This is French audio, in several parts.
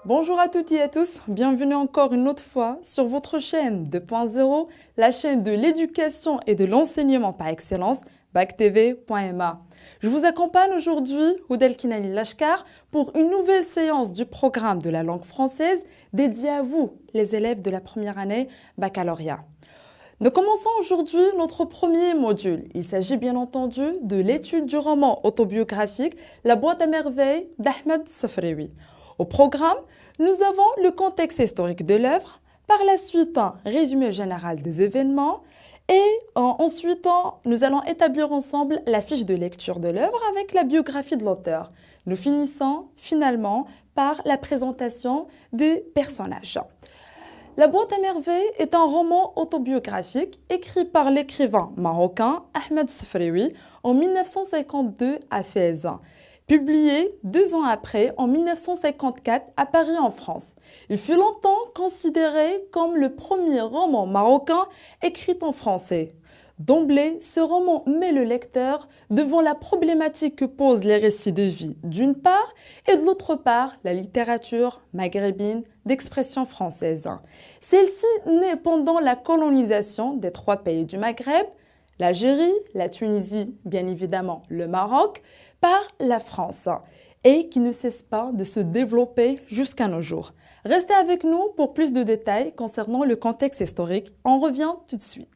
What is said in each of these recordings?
Bonjour à toutes et à tous, bienvenue encore une autre fois sur votre chaîne 2.0, la chaîne de l'éducation et de l'enseignement par excellence, bactv.ma. Je vous accompagne aujourd'hui, Houdel Kinali Lashkar, pour une nouvelle séance du programme de la langue française dédiée à vous, les élèves de la première année baccalauréat. Nous commençons aujourd'hui notre premier module. Il s'agit bien entendu de l'étude du roman autobiographique La boîte à merveilles d'Ahmed Safraoui. Au programme, nous avons le contexte historique de l'œuvre, par la suite un résumé général des événements et ensuite nous allons établir ensemble la fiche de lecture de l'œuvre avec la biographie de l'auteur. Nous finissons finalement par la présentation des personnages. La boîte à merveilles est un roman autobiographique écrit par l'écrivain marocain Ahmed Safraoui en 1952 à Fès. Publié 2 ans après, en 1954, à Paris en France. Il fut longtemps considéré comme le premier roman marocain écrit en français. D'emblée, ce roman met le lecteur devant la problématique que posent les récits de vie d'une part et de l'autre part la littérature maghrébine d'expression française. Celle-ci naît pendant la colonisation des 3 pays du Maghreb, l'Algérie, la Tunisie, bien évidemment le Maroc, par la France et qui ne cesse pas de se développer jusqu'à nos jours. Restez avec nous pour plus de détails concernant le contexte historique. On revient tout de suite.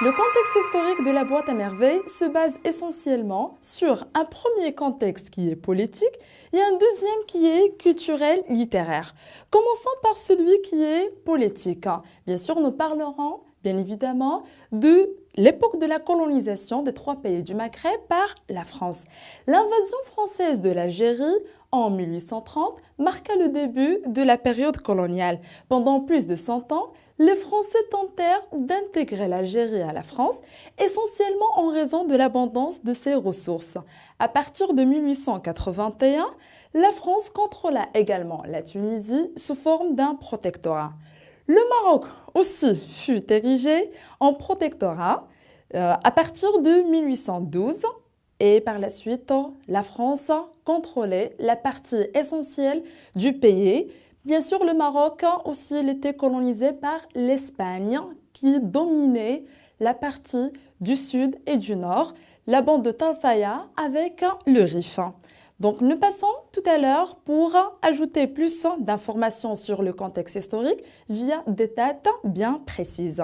Le contexte historique de la boîte à merveilles se base essentiellement sur un premier contexte qui est politique et un deuxième qui est culturel, littéraire. Commençons par celui qui est politique. Bien sûr, nous parlerons bien évidemment de l'époque de la colonisation des 3 pays du Maghreb par la France. L'invasion française de l'Algérie en 1830 marqua le début de la période coloniale. Pendant plus de 100 ans, les Français tentèrent d'intégrer l'Algérie à la France, essentiellement en raison de l'abondance de ses ressources. À partir de 1881, la France contrôla également la Tunisie sous forme d'un protectorat. Le Maroc aussi fut érigé en protectorat à partir de 1812 et par la suite, la France contrôlait la partie essentielle du pays. Bien sûr, le Maroc aussi était colonisé par l'Espagne qui dominait la partie du sud et du nord, la bande de Talfaya avec le Rif. Donc, nous passons tout à l'heure pour ajouter plus d'informations sur le contexte historique via des dates bien précises.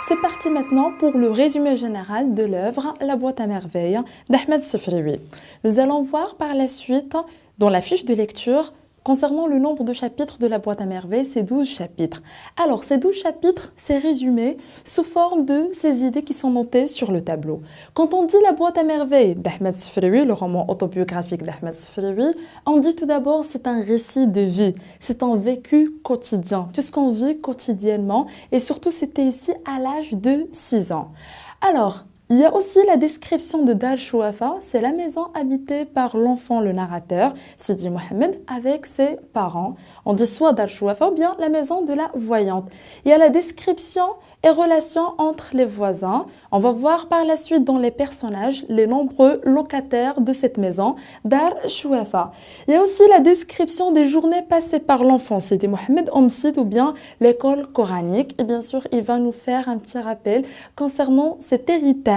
C'est parti maintenant pour le résumé général de l'œuvre La boîte à merveilles d'Ahmed Safraoui. Nous allons voir par la suite dans la fiche de lecture concernant le nombre de chapitres de la boîte à merveilles, c'est 12 chapitres. Alors, ces 12 chapitres, c'est résumé sous forme de ces idées qui sont notées sur le tableau. Quand on dit la boîte à merveilles d'Ahmed Safraoui, le roman autobiographique d'Ahmed Safraoui, on dit tout d'abord c'est un récit de vie, c'est un vécu quotidien, tout ce qu'on vit quotidiennement et surtout c'était ici à l'âge de 6 ans. Alors, il y a aussi la description de Dar Chouafa, c'est la maison habitée par l'enfant, le narrateur, Sidi Mohamed, avec ses parents. On dit soit Dar Chouafa ou bien la maison de la voyante. Il y a la description et relations entre les voisins. On va voir par la suite dans les personnages les nombreux locataires de cette maison, Dar Chouafa. Il y a aussi la description des journées passées par l'enfant, Sidi Mohamed Omsid ou bien l'école coranique. Et bien sûr, il va nous faire un petit rappel concernant cet héritage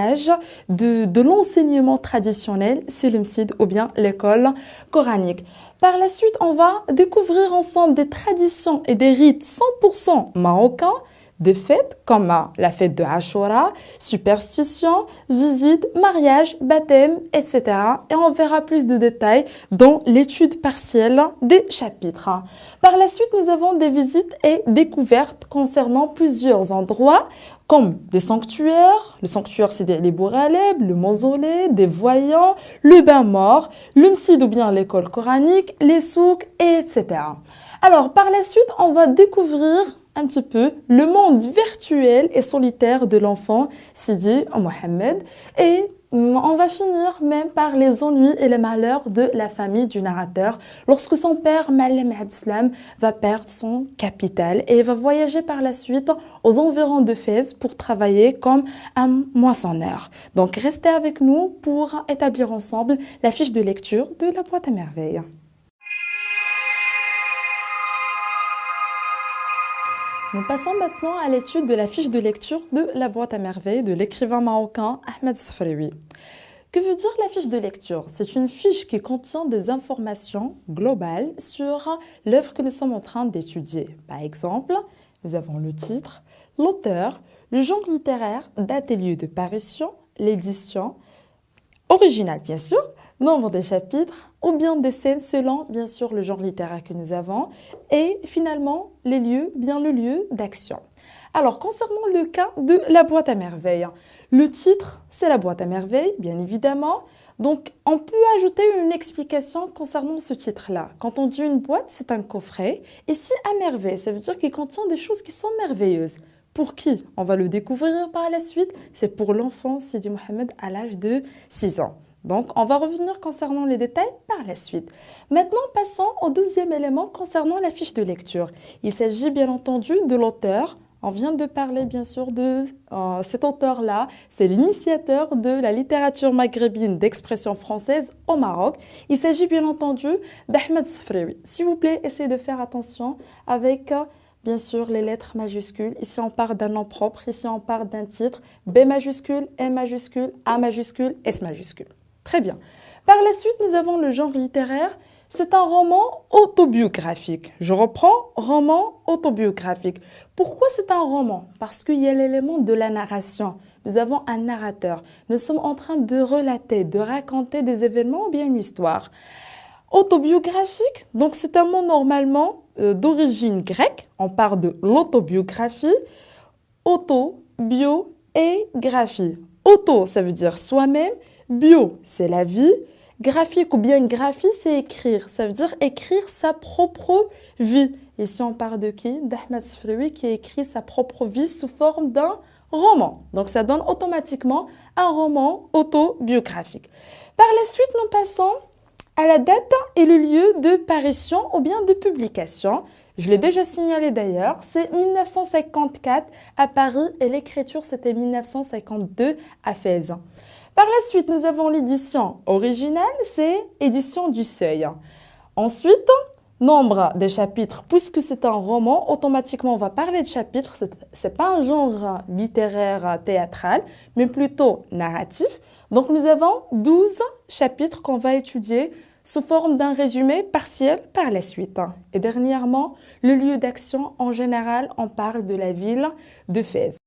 de l'enseignement traditionnel, c'est l'Omsid ou bien l'école coranique. Par la suite, on va découvrir ensemble des traditions et des rites 100% marocains, des fêtes comme la fête de Ashura, superstitions, visites, mariages, baptêmes, etc. Et on verra plus de détails dans l'étude partielle des chapitres. Par la suite, nous avons des visites et découvertes concernant plusieurs endroits comme des sanctuaires, le sanctuaire Sidi Ali Bouraleb, le mausolée, des voyants, le bain mort, le msid ou bien l'école coranique, les souks, etc. Alors, par la suite, on va découvrir un petit peu le monde virtuel et solitaire de l'enfant Sidi Mohamed et On va finir même par les ennuis et les malheurs de la famille du narrateur lorsque son père, Malem Abdeslam, va perdre son capital et va voyager par la suite aux environs de Fès pour travailler comme un moissonneur. Donc restez avec nous pour établir ensemble la fiche de lecture de la boîte à merveilles. Nous passons maintenant à l'étude de la fiche de lecture de la boîte à merveilles de l'écrivain marocain Ahmed Sefraoui. Que veut dire la fiche de lecture? C'est une fiche qui contient des informations globales sur l'œuvre que nous sommes en train d'étudier. Par exemple, nous avons le titre, l'auteur, le genre littéraire, date et lieu de parution, l'édition, originale bien sûr, nombre des chapitres ou bien des scènes selon bien sûr le genre littéraire que nous avons et finalement les lieux, bien le lieu d'action. Alors concernant le cas de la boîte à merveilles, le titre c'est la boîte à merveilles bien évidemment, donc on peut ajouter une explication concernant ce titre-là. Quand on dit une boîte c'est un coffret et si à merveille ça veut dire qu'il contient des choses qui sont merveilleuses. Pour qui? On va le découvrir par la suite, c'est pour l'enfant Sidi Mohamed à l'âge de 6 ans. Donc, on va revenir concernant les détails par la suite. Maintenant, passons au deuxième élément concernant la fiche de lecture. Il s'agit bien entendu de l'auteur. On vient de parler bien sûr de cet auteur-là. C'est l'initiateur de la littérature maghrébine d'expression française au Maroc. Il s'agit bien entendu d'Ahmed Sefraoui. S'il vous plaît, essayez de faire attention avec... Bien sûr, les lettres majuscules. Ici, on parle d'un nom propre. Ici, on parle d'un titre. B majuscule, M majuscule, A majuscule, S majuscule. Très bien. Par la suite, nous avons le genre littéraire. C'est un roman autobiographique. Je reprends, roman autobiographique. Pourquoi c'est un roman? Parce qu'il y a l'élément de la narration. Nous avons un narrateur. Nous sommes en train de relater, de raconter des événements ou bien une histoire. Autobiographique, donc c'est un mot normalement d'origine grecque. On parle de l'autobiographie. Auto, bio et graphie. Auto, ça veut dire soi-même. Bio, c'est la vie. Graphique ou bien graphie, c'est écrire. Ça veut dire écrire sa propre vie. Ici, on parle de qui? D'Ahmed Sefraoui qui a écrit sa propre vie sous forme d'un roman. Donc, ça donne automatiquement un roman autobiographique. Par la suite, nous passons à la date et le lieu de parution ou bien de publication. Je l'ai déjà signalé d'ailleurs, c'est 1954 à Paris et l'écriture c'était 1952 à Fès. Par la suite, nous avons l'édition originale, c'est édition du Seuil. Ensuite, nombre des chapitres, puisque c'est un roman, automatiquement on va parler de chapitres, c'est pas un genre littéraire théâtral, mais plutôt narratif. Donc nous avons 12 chapitres qu'on va étudier sous forme d'un résumé partiel par la suite. Et dernièrement, le lieu d'action, en général, on parle de la ville de Fès.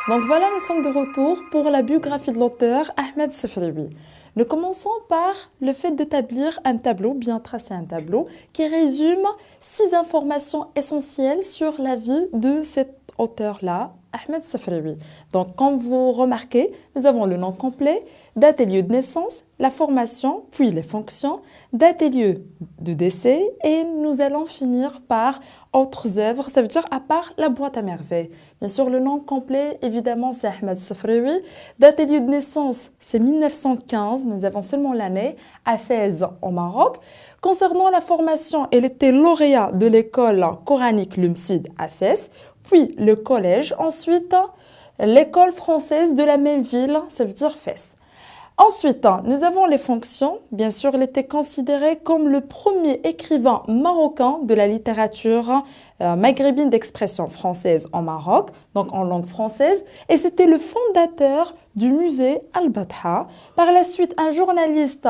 Donc voilà, nous sommes de retour pour la biographie de l'auteur Ahmed Sefraoui. Nous commençons par le fait d'établir un tableau, bien tracer un tableau, qui résume 6 informations essentielles sur la vie de cet auteur-là, Ahmed Sefraoui. Donc, comme vous remarquez, nous avons le nom complet, date et lieu de naissance, la formation, puis les fonctions, date et lieu de décès, et nous allons finir par autres œuvres, ça veut dire à part la boîte à merveilles. Bien sûr, le nom complet, évidemment, c'est Ahmed Sefraoui. Date et lieu de naissance, c'est 1915, nous avons seulement l'année, à Fès, au Maroc. Concernant la formation, elle était lauréat de l'école coranique Lumsid à Fès, puis le collège, ensuite l'école française de la même ville, ça veut dire Fès. Ensuite, nous avons les fonctions. Bien sûr, il était considéré comme le premier écrivain marocain de la littérature maghrébine d'expression française en Maroc, donc en langue française, et c'était le fondateur du musée Al-Batha. Par la suite, un journaliste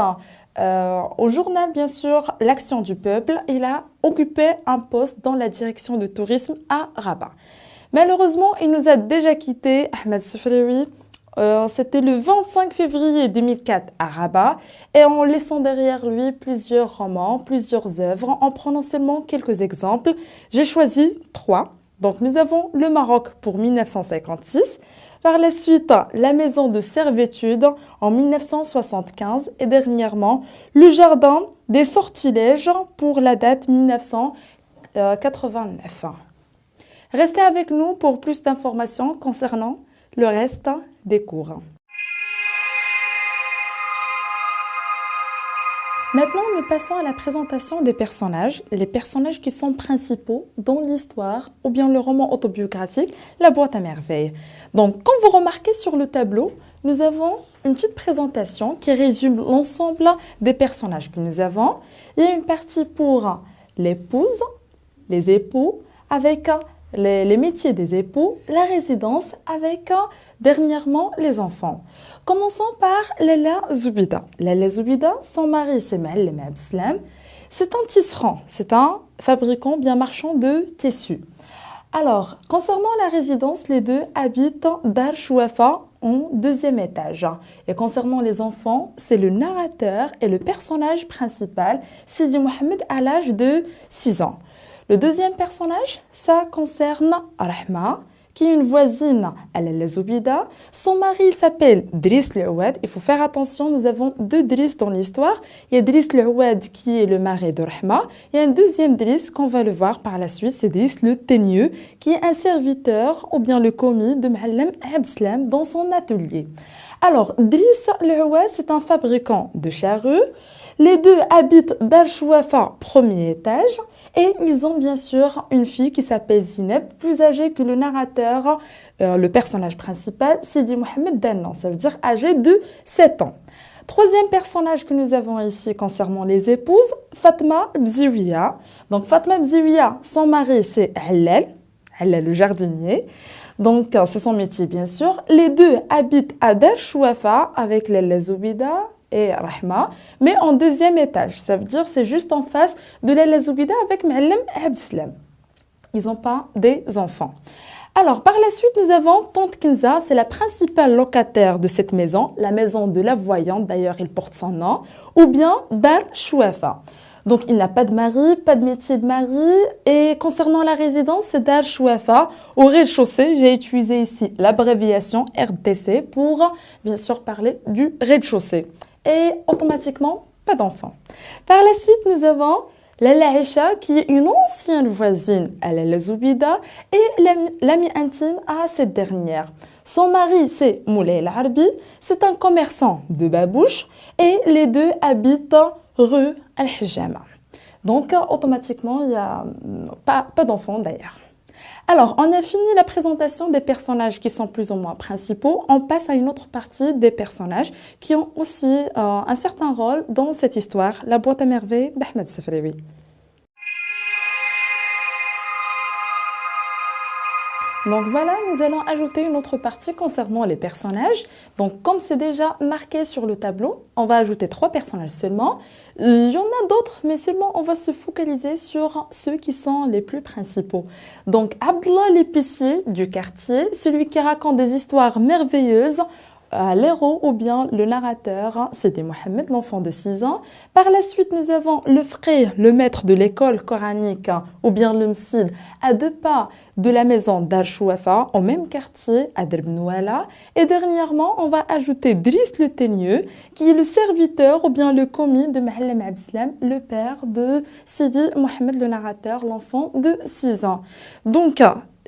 au journal, bien sûr, L'Action du Peuple, il a occupé un poste dans la direction de tourisme à Rabat. Malheureusement, il nous a déjà quittés, Ahmed Sefraoui. C'était le 25 février 2004 à Rabat et en laissant derrière lui plusieurs romans, plusieurs œuvres, en prenant seulement quelques exemples. J'ai choisi 3. Donc nous avons Le Maroc pour 1956, par la suite La Maison de servitude en 1975 et dernièrement Le Jardin des sortilèges pour la date 1989. Restez avec nous pour plus d'informations concernant le reste des cours. Maintenant, nous passons à la présentation des personnages, les personnages qui sont principaux dans l'histoire ou bien le roman autobiographique La boîte à merveilles. Donc, comme vous remarquez sur le tableau, nous avons une petite présentation qui résume l'ensemble des personnages que nous avons. Il y a une partie pour l'épouse, les époux, avec les métiers des époux, la résidence, avec dernièrement les enfants. Commençons par Lala Zoubida. Lala Zoubida, son mari c'est Ma'allem Abdeslam. C'est un tisserand, c'est un fabricant bien marchand de tissus. Alors, concernant la résidence, les deux habitent Dar Chouafa en deuxième étage. Et concernant les enfants, c'est le narrateur et le personnage principal, Sidi Mohamed, à l'âge de 6 ans. Le deuxième personnage, ça concerne Rahma, qui est une voisine à Lala Zoubida. Son mari s'appelle Driss L'Ouad. Il faut faire attention, nous avons deux Driss dans l'histoire. Il y a Driss L'Ouad qui est le mari de Rahma. Il y a un deuxième Driss qu'on va le voir par la suite, c'est Driss le Teigneux, qui est un serviteur ou bien le commis de Ma'allem Abdeslam dans son atelier. Alors, Driss L'Ouad, c'est un fabricant de charrues. Les deux habitent Dar Chouafa, premier étage. Et ils ont bien sûr une fille qui s'appelle Zineb, plus âgée que le narrateur, le personnage principal, Sidi Mohamed Dannan, ça veut dire âgé de 7 ans. Troisième personnage que nous avons ici concernant les épouses, Fatma Bziouia. Donc Fatma Bziouia, son mari c'est Halal le jardinier. Donc c'est son métier bien sûr. Les deux habitent à Dar Chouafa avec Lala Zoubida et Rahma, mais en deuxième étage. Ça veut dire c'est juste en face de Lala Zoubida avec Ma'allem Abdeslam. Ils n'ont pas des enfants. Alors, par la suite, nous avons Tante Kenza, c'est la principale locataire de cette maison, la maison de la voyante, d'ailleurs, il porte son nom, ou bien Dar Chouafa. Donc, il n'a pas de mari, pas de métier de mari. Et concernant la résidence, c'est Dar Chouafa. Au rez-de-chaussée, j'ai utilisé ici l'abréviation RDC pour, bien sûr, parler du rez-de-chaussée. Et automatiquement, pas d'enfants. Par la suite, nous avons Lala Aïcha, qui est une ancienne voisine à Lala Zoubida et l'amie intime à cette dernière. Son mari, c'est Moulay El Arbi, c'est un commerçant de babouche et les deux habitent rue Al-Hijama. Donc, automatiquement, il n'y a pas d'enfants d'ailleurs. Alors, on a fini la présentation des personnages qui sont plus ou moins principaux. On passe à une autre partie des personnages qui ont aussi un certain rôle dans cette histoire, La boîte à merveilles d'Ahmed Sefraoui. Donc voilà, nous allons ajouter une autre partie concernant les personnages. Donc comme c'est déjà marqué sur le tableau, on va ajouter 3 personnages seulement. Il y en a d'autres, mais seulement on va se focaliser sur ceux qui sont les plus principaux. Donc Abdallah l'épicier du quartier, celui qui raconte des histoires merveilleuses, l'héros ou bien le narrateur, c'était Mohamed, l'enfant de 6 ans. Par la suite, nous avons le frère, le maître de l'école coranique, ou bien le msil, à 2 pas de la maison Dar Chouafa, au même quartier, à Derbnouala. Et dernièrement, on va ajouter Driss le Teigneux, qui est le serviteur ou bien le commis de Ma'allem Abdeslam, le père de Sidi Mohamed, le narrateur, l'enfant de 6 ans. Donc,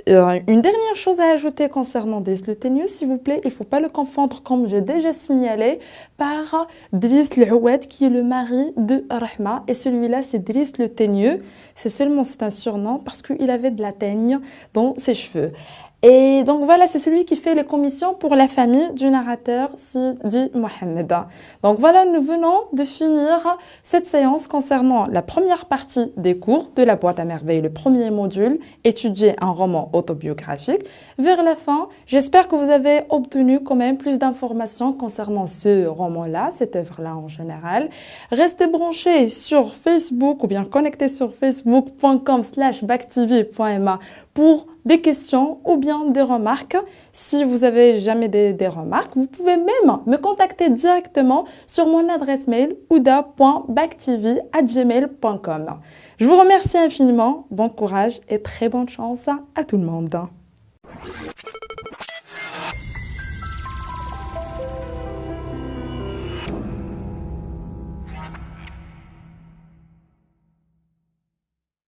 une dernière chose à ajouter concernant Driss le Teigneux, s'il vous plaît, il ne faut pas le confondre, comme j'ai déjà signalé, par Driss L'Ouad, qui est le mari de Rahma. Et celui-là, c'est Driss le Teigneux. C'est un surnom parce qu'il avait de la teigne dans ses cheveux. Et donc voilà, c'est celui qui fait les commissions pour la famille du narrateur Sidi Mohamed. Donc voilà, nous venons de finir cette séance concernant la première partie des cours de la boîte à merveilles, le premier module, étudier un roman autobiographique. Vers la fin, j'espère que vous avez obtenu quand même plus d'informations concernant ce roman-là, cette œuvre-là en général. Restez branchés sur Facebook ou bien connectés sur facebook.com/backtv.ma pour des questions ou bien des remarques. Si vous avez jamais des remarques, vous pouvez même me contacter directement sur mon adresse mail ouda.backtv@gmail.com. Je vous remercie infiniment, bon courage et très bonne chance à tout le monde.